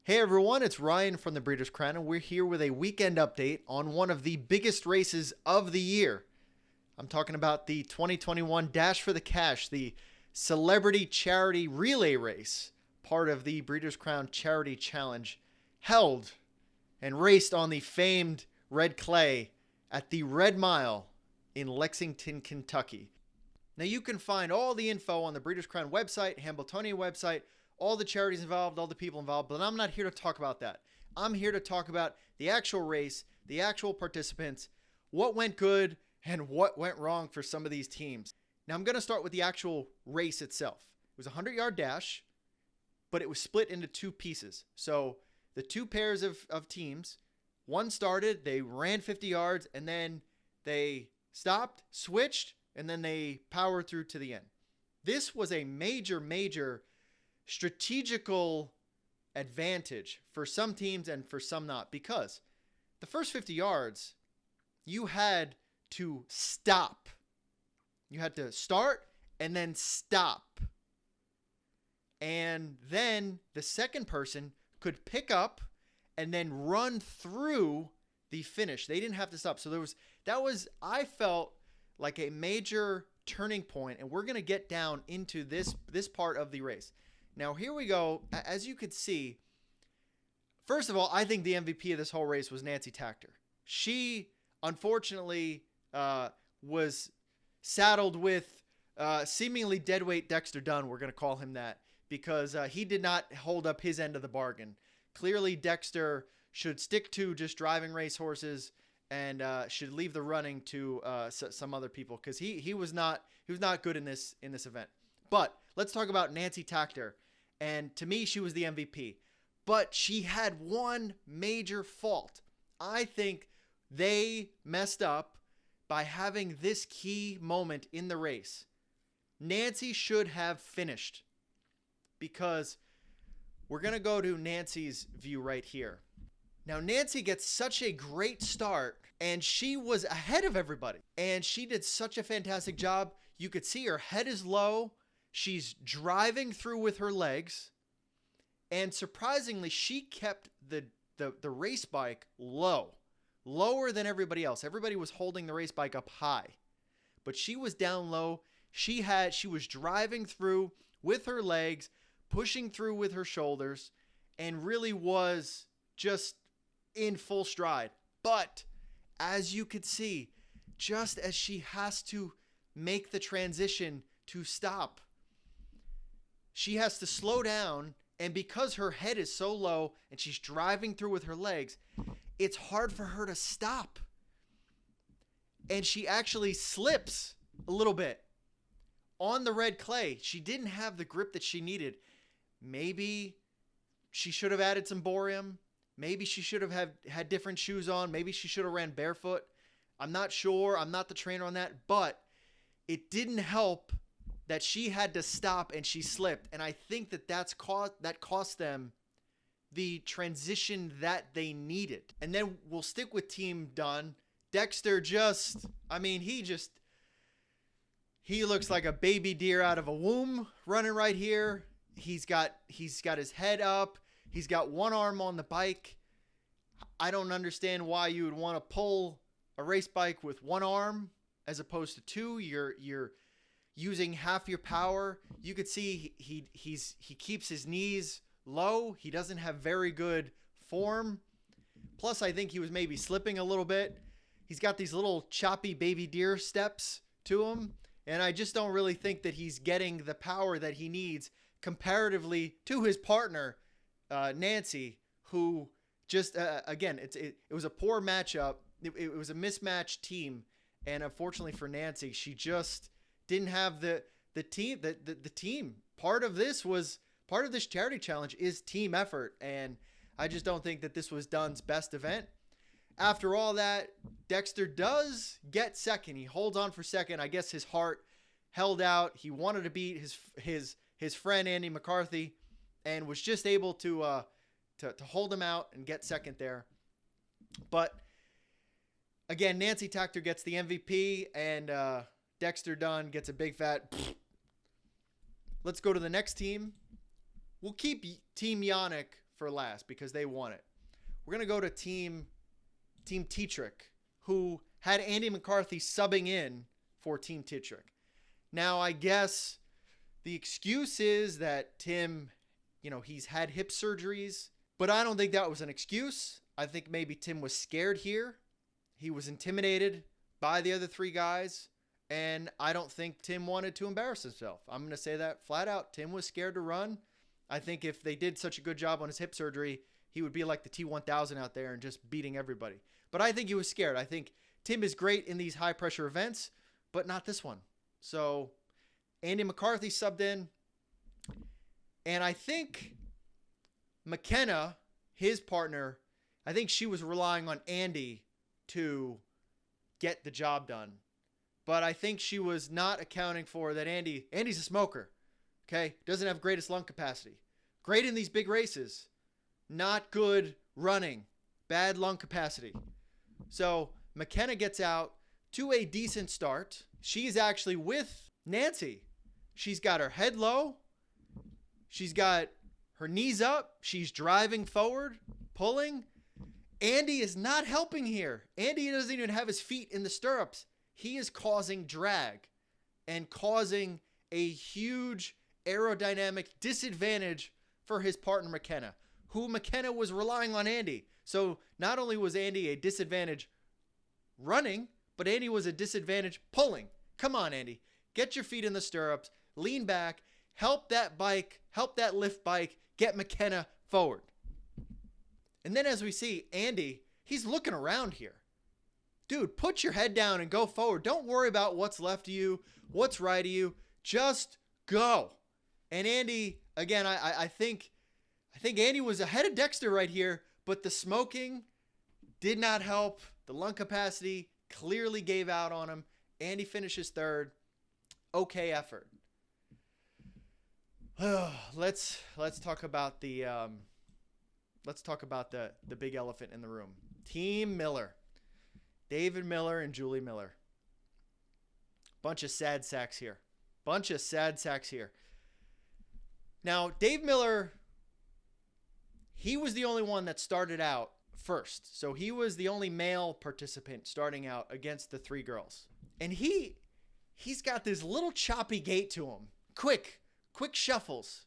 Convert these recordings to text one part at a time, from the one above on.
Hey everyone, it's Ryan from the Breeders' Crown, and we're here with a weekend update on one of the biggest races of the year. I'm talking about the 2021 Dash for the Cash, the celebrity charity relay race, part of the Breeders' Crown Charity Challenge, held and raced on the famed red clay at the Red Mile in Lexington, Kentucky. Now you can find all the info on the Breeders' Crown website, Hambletonian website, all the charities involved, all the people involved, but I'm not here to talk about that. I'm here to talk about the actual race, the actual participants, what went good, and what went wrong for some of these teams. Now I'm going to start with the actual race itself. It was a 100-yard dash, but it was split into two pieces. So the two pairs of teams, one started, they ran 50 yards, and then they stopped, switched, and then they powered through to the end. This was a major strategical advantage for some teams and for some not, because the first 50 yards, you had to stop. You had to start and then stop. And then the second person could pick up and then run through the finish. They didn't have to stop. So I felt like a major turning point, and we're going to get down into this part of the race. Now, here we go. As you could see, first of all, I think the MVP of this whole race was Nancy Takter. She, unfortunately, was saddled with seemingly deadweight Dexter Dunn. We're going to call him that because he did not hold up his end of the bargain. Clearly, Dexter should stick to just driving racehorses and should leave the running to some other people because he was not good in this event. But let's talk about Nancy Takter. And to me, she was the MVP. But she had one major fault. I think they messed up by having this key moment in the race. Nancy should have finished, because we're going to go to Nancy's view right here. Now, Nancy gets such a great start, and she was ahead of everybody. And she did such a fantastic job. You could see her head is low. She's driving through with her legs, and surprisingly, she kept the race bike lower than everybody else. Everybody was holding the race bike up high, but she was down low. She was driving through with her legs, pushing through with her shoulders, and really was just in full stride. But as you could see, just as she has to make the transition to stop, she has to slow down, and because her head is so low and she's driving through with her legs, it's hard for her to stop. And she actually slips a little bit on the red clay. She didn't have the grip that she needed. Maybe she should have added some borium. Maybe she should have had different shoes on. Maybe she should have ran barefoot. I'm not sure. I'm not the trainer on that, but it didn't help that she had to stop and she slipped. And I think that cost them the transition that they needed. And then we'll stick with Team Dunn. Dexter he looks like a baby deer out of a womb running right here. He's got his head up. He's got one arm on the bike. I don't understand why you would want to pull a race bike with one arm as opposed to two. You're using half your power. You could see he keeps his knees low. He doesn't have very good form. Plus, I think he was maybe slipping a little bit. He's got these little choppy baby deer steps to him, and I just don't really think that he's getting the power that he needs comparatively to his partner, Nancy, who just, again, it was a poor matchup. It was a mismatched team, and unfortunately for Nancy, she just didn't have the team. The team part of this charity challenge is team effort, and I just don't think that this was Dunn's best event. After all that, Dexter does get second. He holds on for second. I guess his heart held out. He wanted to beat his friend Andy McCarthy, and was just able to hold him out and get second there. But again, Nancy Takter gets the MVP, and Dexter Dunn gets a big fat. Let's go to the next team. We'll keep Team Yannick for last because they won it. We're going to go to Team Takter, who had Andy McCarthy subbing in for Team Takter. Now, I guess the excuse is that Tim, he's had hip surgeries, but I don't think that was an excuse. I think maybe Tim was scared here. He was intimidated by the other three guys, and I don't think Tim wanted to embarrass himself. I'm going to say that flat out. Tim was scared to run. I think if they did such a good job on his hip surgery, he would be like the T1000 out there and just beating everybody. But I think he was scared. I think Tim is great in these high-pressure events, but not this one. So Andy McCarthy subbed in, and I think McKenna, his partner, I think she was relying on Andy to get the job done. But I think she was not accounting for that Andy's a smoker, okay? Doesn't have greatest lung capacity. Great in these big races. Not good running. Bad lung capacity. So McKenna gets out to a decent start. She's actually with Nancy. She's got her head low. She's got her knees up. She's driving forward, pulling. Andy is not helping here. Andy doesn't even have his feet in the stirrups. He is causing drag and causing a huge aerodynamic disadvantage for his partner McKenna, who McKenna was relying on Andy. So not only was Andy a disadvantage running, but Andy was a disadvantage pulling. Come on, Andy. Get your feet in the stirrups. Lean back. Help that lift bike get McKenna forward. And then as we see, Andy, he's looking around here. Dude, put your head down and go forward. Don't worry about what's left of you, what's right of you. Just go. And Andy, again, I think Andy was ahead of Dexter right here, but the smoking did not help. The lung capacity clearly gave out on him. Andy finishes third. Okay effort. Let's talk about the big elephant in the room. Team Miller. David Miller and Julie Miller. Bunch of sad sacks here. Now, Dave Miller, he was the only one that started out first. So he was the only male participant starting out against the three girls. And he's got this little choppy gait to him. Quick shuffles.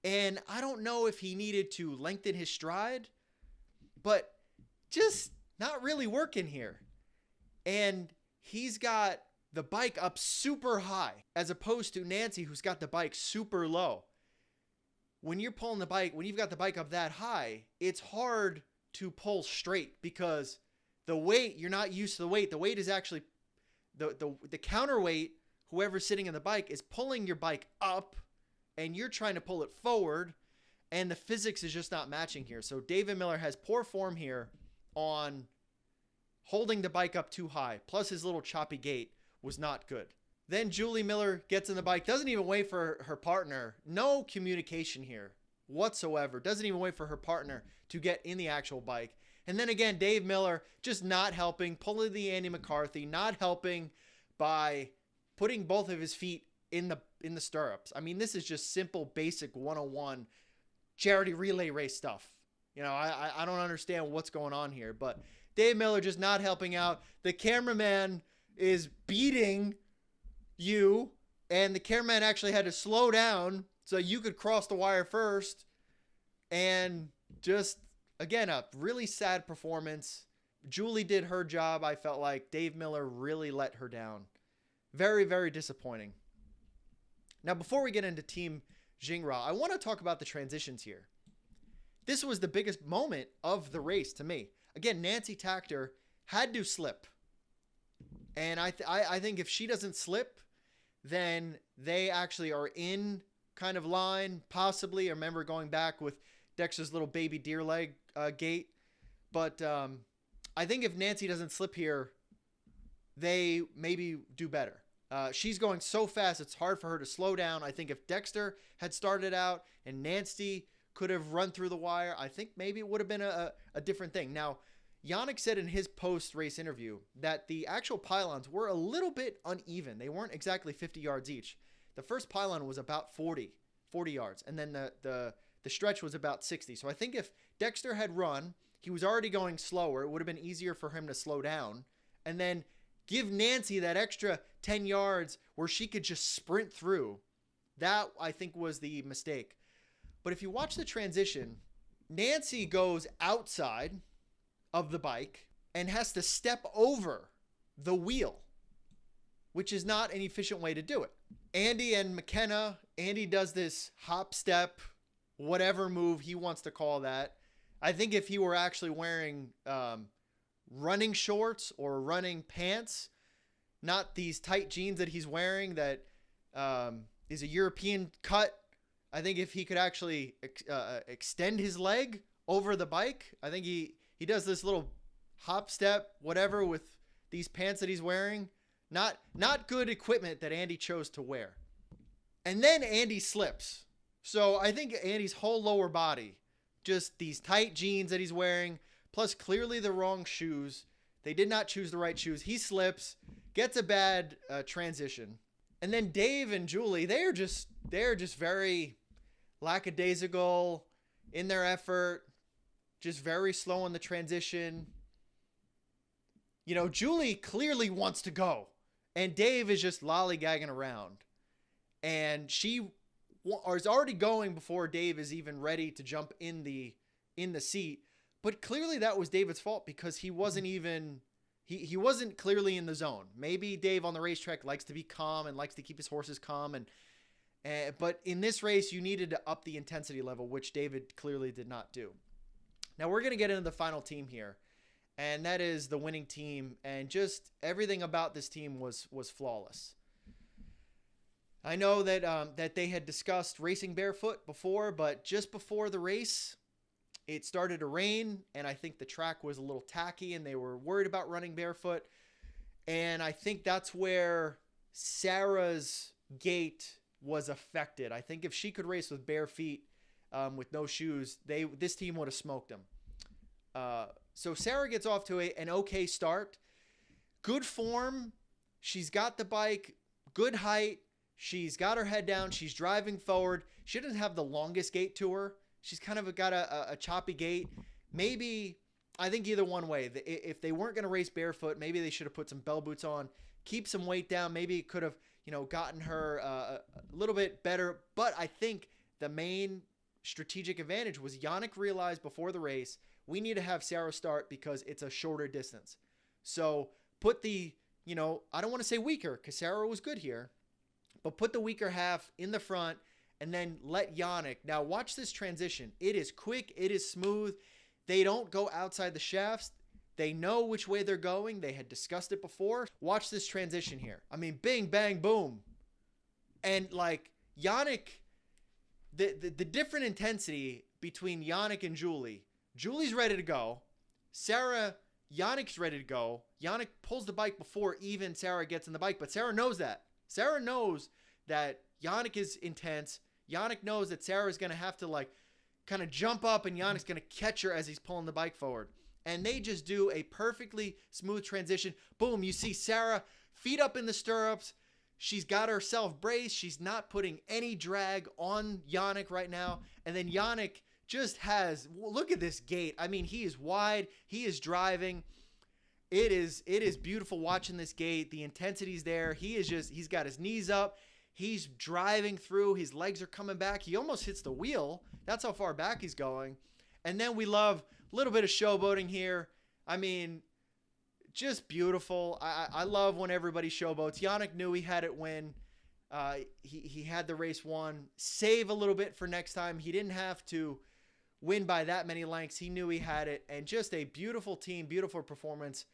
And I don't know if he needed to lengthen his stride, but just not really working here. And he's got the bike up super high as opposed to Nancy, who's got the bike super low. When you're pulling the bike, when you've got the bike up that high, it's hard to pull straight because the weight, you're not used to the weight. The weight is actually the counterweight. Whoever's sitting in the bike is pulling your bike up and you're trying to pull it forward, and the physics is just not matching here. So David Miller has poor form here on holding the bike up too high, plus his little choppy gait was not good. Then Julie Miller gets in the bike, doesn't even wait for her partner. No communication here whatsoever. Doesn't even wait for her partner to get in the actual bike. And then again, Dave Miller just not helping, pulling the Andy McCarthy, not helping by putting both of his feet in the stirrups. I mean, this is just simple, basic 101 charity relay race stuff. I don't understand what's going on here, but Dave Miller just not helping out. The cameraman is beating you, and the cameraman actually had to slow down so you could cross the wire first. And just, again, a really sad performance. Julie did her job. I felt like Dave Miller really let her down. Very, very disappointing. Now, before we get into Team Gingras, I want to talk about the transitions here. This was the biggest moment of the race to me. Again, Nancy Takter had to slip. And I think if she doesn't slip, then they actually are in kind of line, possibly. I remember going back with Dexter's little baby deer leg gait. But I think if Nancy doesn't slip here, they maybe do better. She's going so fast, it's hard for her to slow down. I think if Dexter had started out and Nancy could have run through the wire, I think maybe it would have been a different thing. Now, Yannick said in his post-race interview that the actual pylons were a little bit uneven. They weren't exactly 50 yards each. The first pylon was about 40 yards. And then the the stretch was about 60. So I think if Dexter had run, he was already going slower. It would have been easier for him to slow down and then give Nancy that extra 10 yards where she could just sprint through. That, I think, was the mistake. But if you watch the transition, Nancy goes outside of the bike and has to step over the wheel, which is not an efficient way to do it. Andy and McKenna, Andy does this hop step, whatever move he wants to call that. I think if he were actually wearing running shorts or running pants, not these tight jeans that he's wearing that is a European cut. I think if he could actually extend his leg over the bike, I think he does this little hop step, whatever, with these pants that he's wearing. Not good equipment that Andy chose to wear. And then Andy slips. So I think Andy's whole lower body, just these tight jeans that he's wearing, plus clearly the wrong shoes. They did not choose the right shoes. He slips, gets a bad transition. And then Dave and Julie, they're just very lackadaisical in their effort, just very slow in the transition. You know, Julie clearly wants to go, and Dave is just lollygagging around. And she is already going before Dave is even ready to jump in the seat. But clearly that was David's fault because he wasn't even... He wasn't clearly in the zone. Maybe Dave on the racetrack likes to be calm and likes to keep his horses calm. But in this race, you needed to up the intensity level, which David clearly did not do. Now we're going to get into the final team here. And that is the winning team. And just everything about this team was flawless. I know that they had discussed racing barefoot before, but just before the race, it started to rain, and I think the track was a little tacky, and they were worried about running barefoot. And I think that's where Sarah's gait was affected. I think if she could race with bare feet, with no shoes, this team would have smoked them. So Sarah gets off to an okay start. Good form. She's got the bike. Good height. She's got her head down. She's driving forward. She doesn't have the longest gait to her. She's kind of got a choppy gait. Maybe, I think either one way. If they weren't going to race barefoot, maybe they should have put some bell boots on, keep some weight down. Maybe it could have, gotten her a little bit better. But I think the main strategic advantage was Yannick realized before the race, we need to have Sarah start because it's a shorter distance. So put the, I don't want to say weaker because Sarah was good here, but put the weaker half in the front. And then let Yannick. Now watch this transition. It is quick. It is smooth. They don't go outside the shafts. They know which way they're going. They had discussed it before. Watch this transition here. I mean, bing, bang, boom. And like Yannick, the different intensity between Yannick and Julie. Julie's ready to go. Yannick's ready to go. Yannick pulls the bike before even Sarah gets in the bike. But Sarah knows that. Sarah knows that Yannick is intense. Yannick knows that Sarah's going to have to kind of jump up and Yannick's going to catch her as he's pulling the bike forward. And they just do a perfectly smooth transition. Boom, you see Sarah, feet up in the stirrups. She's got herself braced. She's not putting any drag on Yannick right now. And then Yannick just look at this gait. I mean, he is wide. He is driving. It is beautiful watching this gait. The intensity's there. He's got his knees up. He's driving through. His legs are coming back. He almost hits the wheel. That's how far back he's going. And then we love a little bit of showboating here. I mean, just beautiful. I love when everybody showboats. Yannick knew he had it win. He had the race won. Save a little bit for next time. He didn't have to win by that many lengths. He knew he had it. And just a beautiful team, beautiful performance